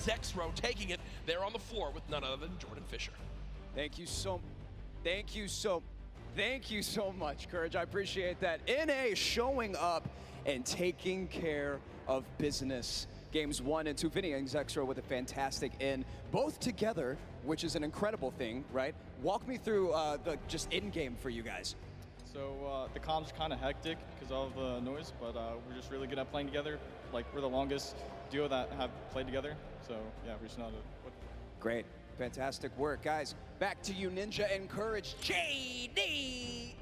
Zexro taking it there on the floor with none other than Jordan Fisher. Thank you so much, Courage. I appreciate that. NA showing up and taking care of business. Games 1 and 2, Vinny and Zexro with a fantastic in, both together, which is an incredible thing, right? Walk me through the just in-game for you guys. So the comp's kind of hectic because of the noise, but we're just really good at playing together. Like, we're the longest duo that have played together, so yeah, we just know how to. Great, fantastic work. Guys, back to you, Ninja and Courage. JD!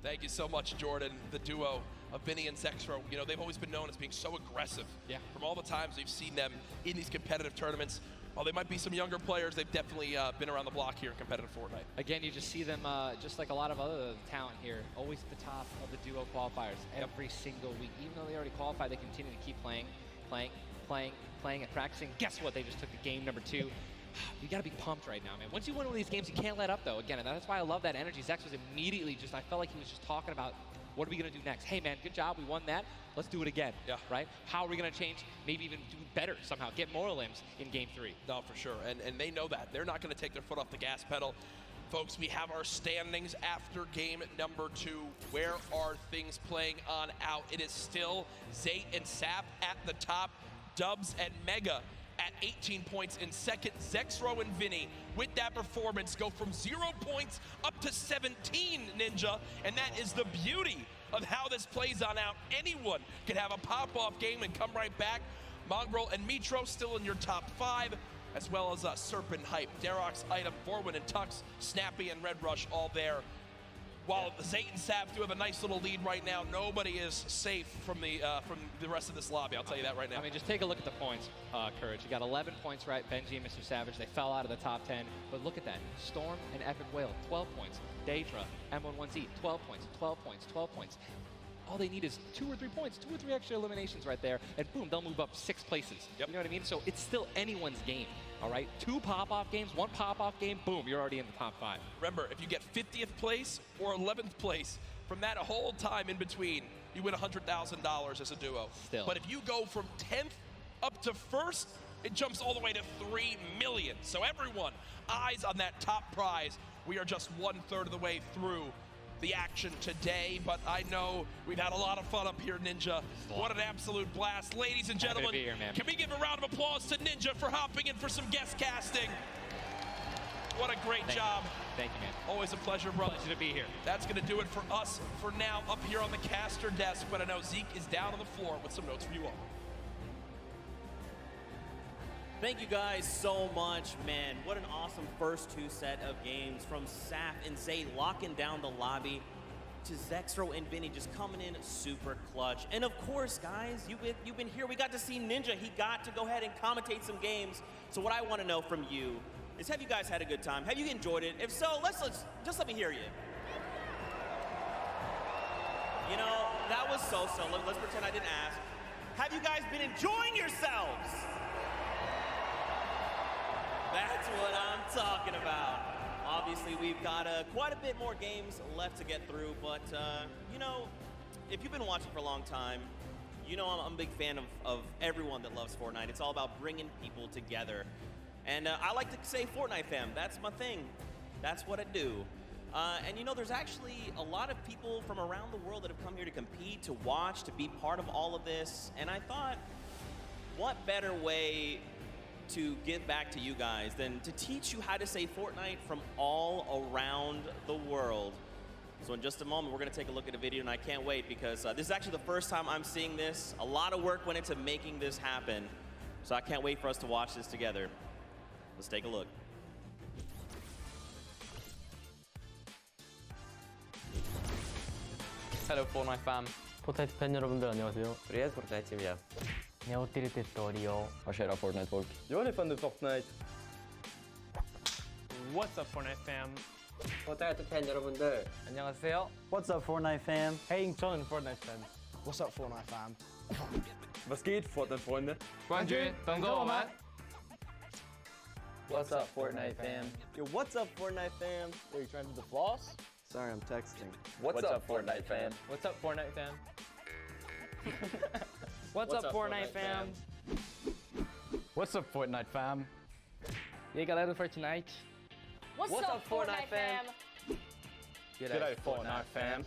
Thank you so much, Jordan. The duo of Vinny and Zexro, you know, they've always been known as being so aggressive. Yeah. From all the times we've seen them in these competitive tournaments. While they might be some younger players, they've definitely been around the block here in competitive Fortnite. Again, you just see them, just like a lot of other talent here, always at the top of the duo qualifiers every single week. Even though they already qualified, they continue to keep playing, and practicing. Guess what? They just took a game number 2. You gotta be pumped right now, man. Once you win one of these games, you can't let up, though. Again, and that's why I love that energy. Zex was immediately just, I felt like he was just talking about, what are we gonna do next? Hey, man, good job, we won that. Let's do it again, right? How are we gonna change, maybe even do better somehow, get more limbs in game 3? No, for sure, and they know that. They're not gonna take their foot off the gas pedal. Folks, we have our standings after game number 2. Where are things playing on out? It is still Zayt and Sap at the top, Dubs and Mega at 18 points in second. Zexro and Vinny, with that performance, go from 0 points up to 17, Ninja. And that is the beauty of how this plays on out. Anyone can have a pop-off game and come right back. Mongrel and Mitro still in your top 5, as well as Serpent Hype, Darox, Item, Forwin and Tux, Snappy and Red Rush all there. While Zayt and Sap do have a nice little lead right now, nobody is safe from the rest of this lobby, I'll tell you that right now. I mean, just take a look at the points, Courage. You got 11 points, right? Benji and Mr. Savage, they fell out of the top 10. But look at that. Storm and Epic Whale, 12 points. Daedra, M11Z, 12 points, 12 points, 12 points. All they need is 2 or 3 points, 2 or 3 extra eliminations right there, and boom, they'll move up 6 places. Yep. You know what I mean? So it's still anyone's game, all right? 2 pop-off games, 1 pop-off game, boom, you're already in the top 5. Remember, if you get 50th place or 11th place, from that whole time in between, you win $100,000 as a duo. Still. But if you go from 10th up to 1st, it jumps all the way to $3 million. So everyone, eyes on that top prize. We are just 1/3 of the way through the action today, but I know we've had a lot of fun up here, Ninja. What an absolute blast. Ladies and gentlemen, here, can we give a round of applause to Ninja for hopping in for some guest casting? What a great job. Thank you, man. Always a pleasure, brother. Pleasure to be here. That's going to do it for us for now up here on the caster desk, but I know Zeke is down on the floor with some notes for you all. Thank you guys so much, man. What an awesome first 2 set of games from Saf and Zay locking down the lobby to Zexro and Vinny just coming in super clutch. And of course, guys, you've been here. We got to see Ninja. He got to go ahead and commentate some games. So what I want to know from you is, have you guys had a good time? Have you enjoyed it? If so, let's just let me hear you. You know, that was so-so. Let's pretend I didn't ask. Have you guys been enjoying yourselves? That's what I'm talking about. Obviously, we've got quite a bit more games left to get through, but you know, if you've been watching for a long time, you know I'm a big fan of everyone that loves Fortnite. It's all about bringing people together. And I like to say Fortnite fam, that's my thing. That's what I do. And you know, there's actually a lot of people from around the world that have come here to compete, to watch, to be part of all of this. And I thought, what better way to give back to you guys than to teach you how to say Fortnite from all around the world. So in just a moment, we're gonna take a look at a video, and I can't wait because this is actually the first time I'm seeing this. A lot of work went into making this happen. So I can't wait for us to watch this together. Let's take a look. Hello Fortnite fam. 포트나이트 팬 여러분들 안녕하세요. Vi är Fortnite-team. Ni har åkt till Storio. Vad kära Fortnite-folk. Jag är fan du Fortnite. What's up, Fortnite fam? Fortnite 팬 여러분들 안녕하세요. What's up Fortnite fam? Hey, chillin' Fortnite fans. What's up, Fortnite fam? Was geht, Fortnite-Freunde? 冠军等着我们。 What's up Fortnite fam? Yo, what's up, Fortnite fam? Are you trying to do the floss? Sorry, I'm texting. What's up Fortnite fam? What's up, Fortnite fam? What's up Fortnite fam? What's up, Fortnite fam? E aí, galera do Fortnite. What's up, Fortnite fam? G'day, Fortnite fam.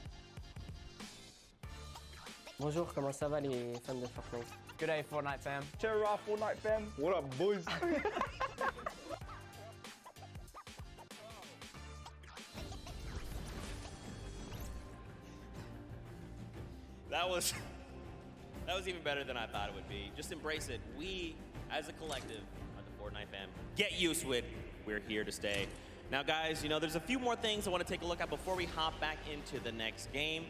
Bonjour, comment ça va les fans de Fortnite? G'day, Fortnite fam. Cheer up, Fortnite fam. What up, boys? That was even better than I thought it would be. Just embrace it. We, as a collective, are the Fortnite fam. Get used to it. We're here to stay. Now, guys, you know, there's a few more things I want to take a look at before we hop back into the next game.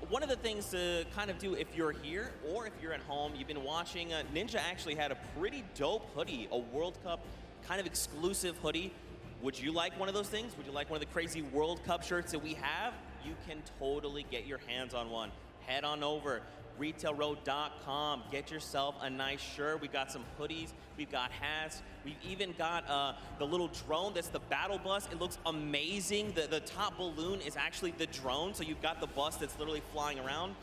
One of the things to kind of do if you're here or if you're at home, you've been watching, Ninja actually had a pretty dope hoodie, a World Cup kind of exclusive hoodie. Would you like one of those things? Would you like one of the crazy World Cup shirts that we have? You can totally get your hands on one. Head on over, retailroad.com. Get yourself a nice shirt. We've got some hoodies. We've got hats. We've even got the little drone that's the battle bus. It looks amazing. The top balloon is actually the drone, so you've got the bus that's literally flying around.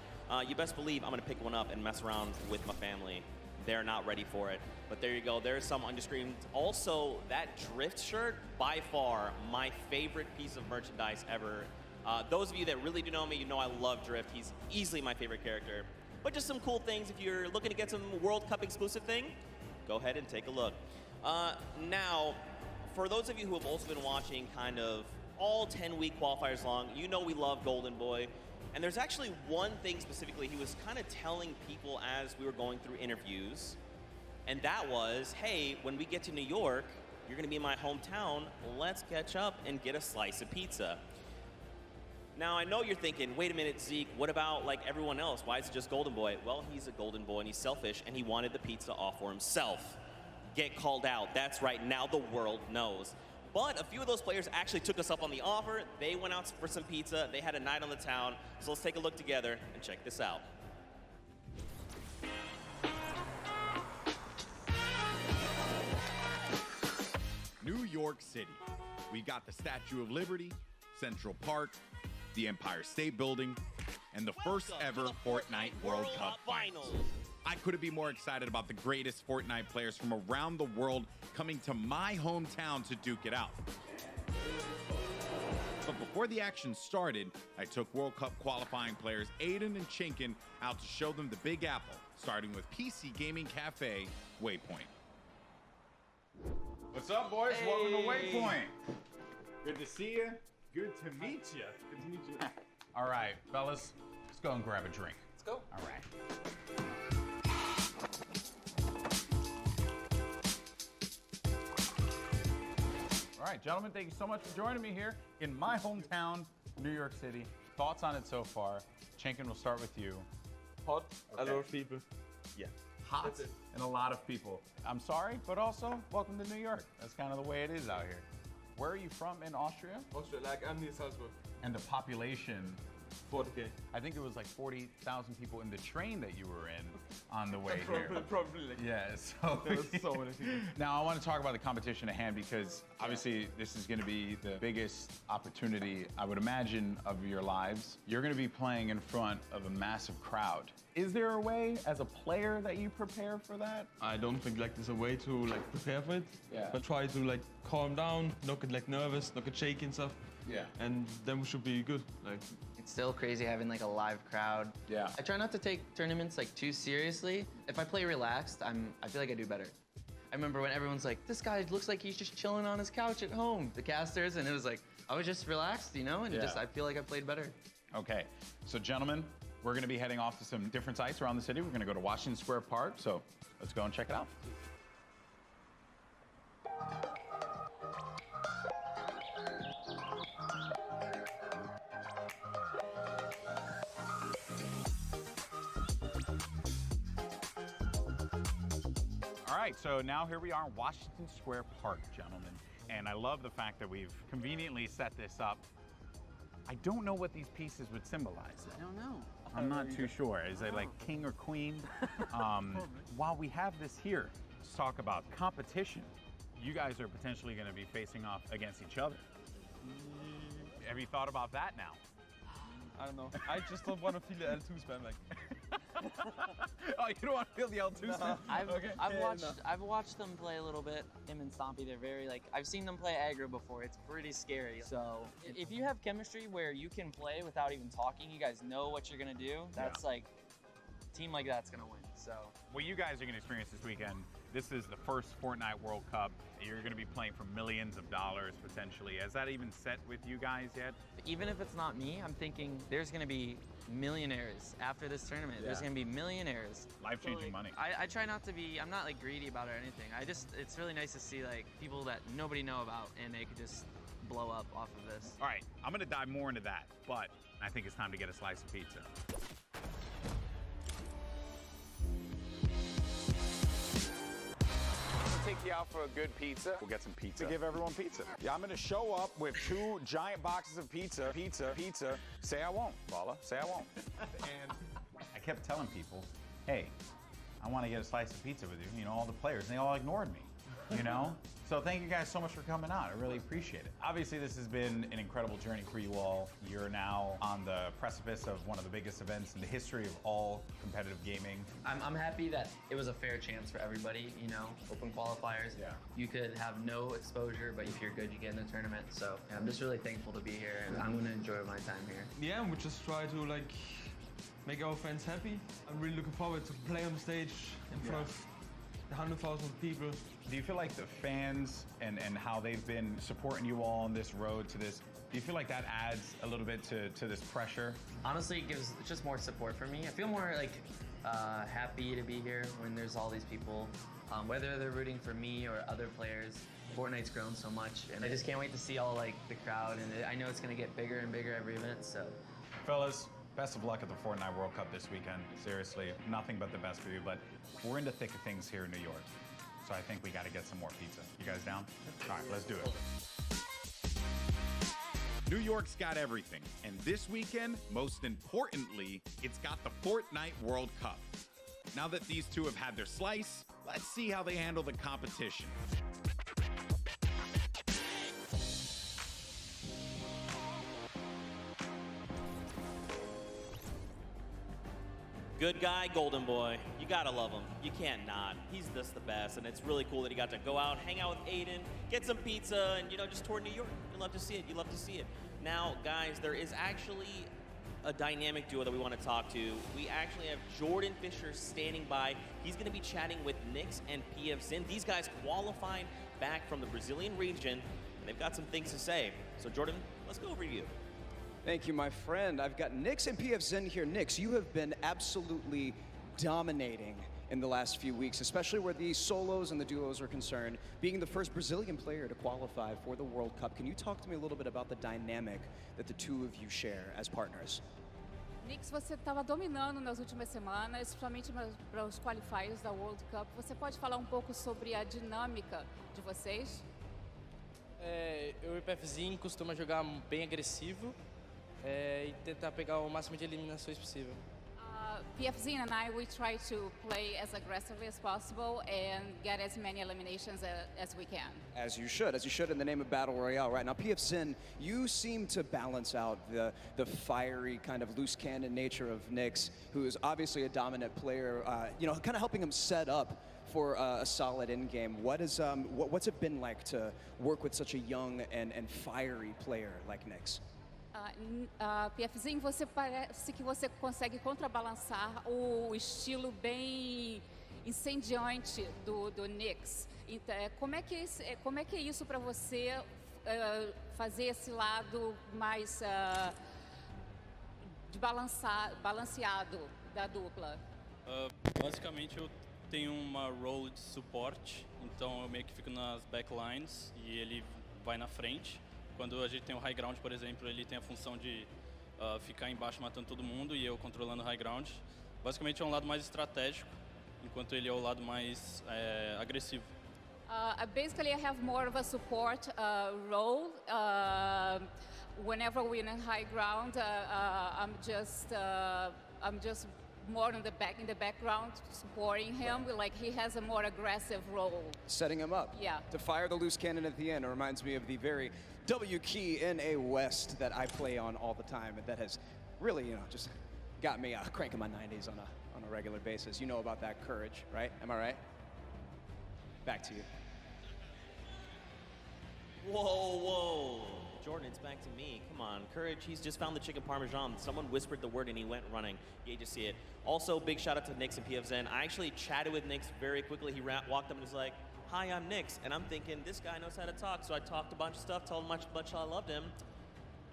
You best believe I'm going to pick one up and mess around with my family. They're not ready for it. But there you go. There's some on your screen. Also, that Drift shirt, by far my favorite piece of merchandise ever. Those of you that really do know me, you know I love Drift. He's easily my favorite character. But just some cool things. If you're looking to get some World Cup exclusive thing, go ahead and take a look. Now, for those of you who have also been watching kind of all 10-week qualifiers long, you know we love Golden Boy. And there's actually one thing specifically he was kind of telling people as we were going through interviews. And that was, hey, when we get to New York, you're going to be in my hometown. Let's catch up and get a slice of pizza. Now, I know you're thinking, wait a minute, Zeke, what about like everyone else? Why is it just Golden Boy? Well, he's a Golden Boy and he's selfish and he wanted the pizza off for himself. Get called out. That's right, now the world knows. But a few of those players actually took us up on the offer. They went out for some pizza. They had a night on the town. So let's take a look together and check this out. New York City. We got the Statue of Liberty, Central Park, the Empire State Building, and the first ever Fortnite World Cup Finals. I couldn't be more excited about the greatest Fortnite players from around the world coming to my hometown to duke it out. But before the action started, I took World Cup qualifying players Aiden and Chinkin out to show them the Big Apple, starting with PC Gaming Cafe, Waypoint. What's up, boys? Hey. Welcome to Waypoint. Good to see you. Good to meet you. Good to meet you. All right, fellas, let's go and grab a drink. Let's go. All right. All right, gentlemen, thank you so much for joining me here in my hometown, New York City. Thoughts on it so far? Chinkin, we'll start with you. Hot, Okay. a lot of people. Yeah. Hot and a lot of people. I'm sorry, but also welcome to New York. That's kind of the way it is out here. Where are you from in Austria? Austria, like I'm near Salzburg. And the population? 40K. I think it was like 40,000 people in the train that you were in on the way here. Probably. Like, Yeah, so, there was so many people. Now I want to talk about the competition at hand because obviously this is going to be the biggest opportunity, I would imagine, of your lives. You're going to be playing in front of a massive crowd. Is there a way as a player that you prepare for that? I don't think like there's a way to like prepare for it. Yeah. But try to like calm down, not get like nervous, not get shaky and stuff. Yeah. And then we should be good. Like. It's still crazy having like a live crowd. Yeah. I try not to take tournaments like too seriously. If I play relaxed, I feel like I do better. I remember when everyone's like, this guy looks like he's just chilling on his couch at home, the casters, and it was like, I was just relaxed, you know, and Yeah. just I feel like I played better. Okay, so gentlemen, we're going to be heading off to some different sites around the city. We're going to go to Washington Square Park, so let's go and check it out. All right, so now here we are in Washington Square Park, gentlemen. And I love the fact that we've conveniently set this up. I don't know what these pieces would symbolize. I don't know. I'm not too sure. Is it like king or queen? While we have this here, let's talk about competition. You guys are potentially going to be facing off against each other. Have you thought about that now? I don't know. I just don't want to feel the L2 spam like. Oh, you don't want to feel the L2 snap? I've watched them play a little bit. Him and Stompy, they're very I've seen them play aggro before. It's pretty scary. So if you have chemistry where you can play without even talking, you guys know what you're gonna do. That's a team like that's gonna win. So what you guys are gonna experience this weekend, this is the first Fortnite World Cup. You're gonna be playing for millions of dollars potentially. Has that even set with you guys yet? Even if it's not me, I'm thinking there's gonna be millionaires after this tournament. There's gonna be millionaires. Life-changing money. I try not to be, I'm not greedy about it or anything. It's really nice to see people that nobody know about and they could just blow up off of this. All right, I'm gonna dive more into that, but I think it's time to get a slice of pizza. Take you out for a good pizza. We'll get some pizza. To give everyone pizza. Yeah, I'm gonna show up with 2 giant boxes of pizza. Pizza. Say I won't, Paula. Say I won't. And I kept telling people, hey, I want to get a slice of pizza with you. You know, all the players, and they all ignored me. You know? So thank you guys so much for coming out. I really appreciate it. Obviously, this has been an incredible journey for you all. You're now on the precipice of one of the biggest events in the history of all competitive gaming. I'm happy that it was a fair chance for everybody, you know, open qualifiers. Yeah. You could have no exposure, but if you're good, you get in the tournament. So I'm just really thankful to be here, and I'm gonna enjoy my time here. Yeah, we just try to make our fans happy. I'm really looking forward to play on the stage in front of 100,000 people. Do you feel like the fans and how they've been supporting you all on this road to this, do you feel like that adds a little bit to this pressure? Honestly, it gives just more support for me. I feel more happy to be here when there's all these people, whether they're rooting for me or other players. Fortnite's grown so much, and I just can't wait to see all the crowd, and I know it's gonna get bigger and bigger every event, so. Fellas, best of luck at the Fortnite World Cup this weekend. Seriously, nothing but the best for you, but we're in the thick of things here in New York. So I think we gotta get some more pizza. You guys down? All right, let's do it. New York's got everything, and this weekend, most importantly, it's got the Fortnite World Cup. Now that these two have had their slice, let's see how they handle the competition. Good guy, golden boy. You gotta love him. You can't not. He's just the best, and it's really cool that he got to go out, hang out with Aiden, get some pizza, and just tour New York. You love to see it. You love to see it. Now, guys, there is actually a dynamic duo that we want to talk to. We actually have Jordan Fisher standing by. He's going to be chatting with Nyx and PF Zin. These guys qualified back from the Brazilian region, and they've got some things to say. So, Jordan, let's go over to you. Thank you, my friend. I've got Nyx and PF Zin here. Nyx, you have been absolutely dominating in the last few weeks, especially where the solos and the duos are concerned, being the first Brazilian player to qualify for the World Cup. Can you talk to me a little bit about the dynamic that the two of you share as partners? Nyx, você estava dominando nas últimas semanas, principalmente para os qualifiers da World Cup. Você pode falar um pouco sobre a dinâmica de vocês? Eu e o PFzinho costuma jogar bem agressivo e tentar pegar o máximo de eliminações possível. PF Zin and I, we try to play as aggressively as possible and get as many eliminations as we can. As you should in the name of Battle Royale. Right now, PF Zin, you seem to balance out the fiery kind of loose cannon nature of Nyx, who is obviously a dominant player, kind of helping him set up for a solid end game. What's it been like to work with such a young and fiery player like Nyx? PFzinho, você parece que você consegue contrabalançar o estilo bem incendiante do Nyx. Então, como é que é isso para você fazer esse lado mais balanceado da dupla? Basicamente, eu tenho uma role de suporte, então eu meio que fico nas backlines e ele vai na frente. Quando a gente tem o high ground, por exemplo, ele tem a função de ficar embaixo matando todo mundo e eu controlando o high ground. Basicamente é um lado mais estratégico, enquanto ele é o lado mais agressivo. Basically, I have more of a support role. Whenever we're in high ground, I'm just more in the background, supporting him. Like he has a more aggressive role. Setting him up. Yeah. To fire the loose cannon at the end. It reminds me of the very W key in a West that I play on all the time, and that has really, just got me cranking my 90s on a a regular basis. You know about that courage, right? Am I right? Back to you. Whoa. Jordan, it's back to me. Come on, Courage, he's just found the chicken parmesan. Someone whispered the word and he went running. You hate to see it. Also, big shout out to Nix and PFZen. I actually chatted with Nix very quickly. He walked up and was like, "Hi, I'm Nix." And I'm thinking, this guy knows how to talk. So I talked a bunch of stuff, told him much I loved him.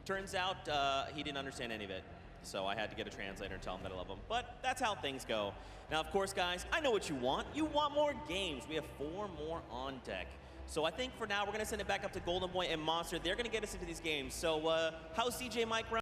Turns out he didn't understand any of it. So I had to get a translator and tell him that I love him. But that's how things go. Now, of course, guys, I know what you want. You want more games. We have 4 more on deck. So I think for now, we're going to send it back up to Golden Boy and Monster. They're going to get us into these games. So how's CJ Mike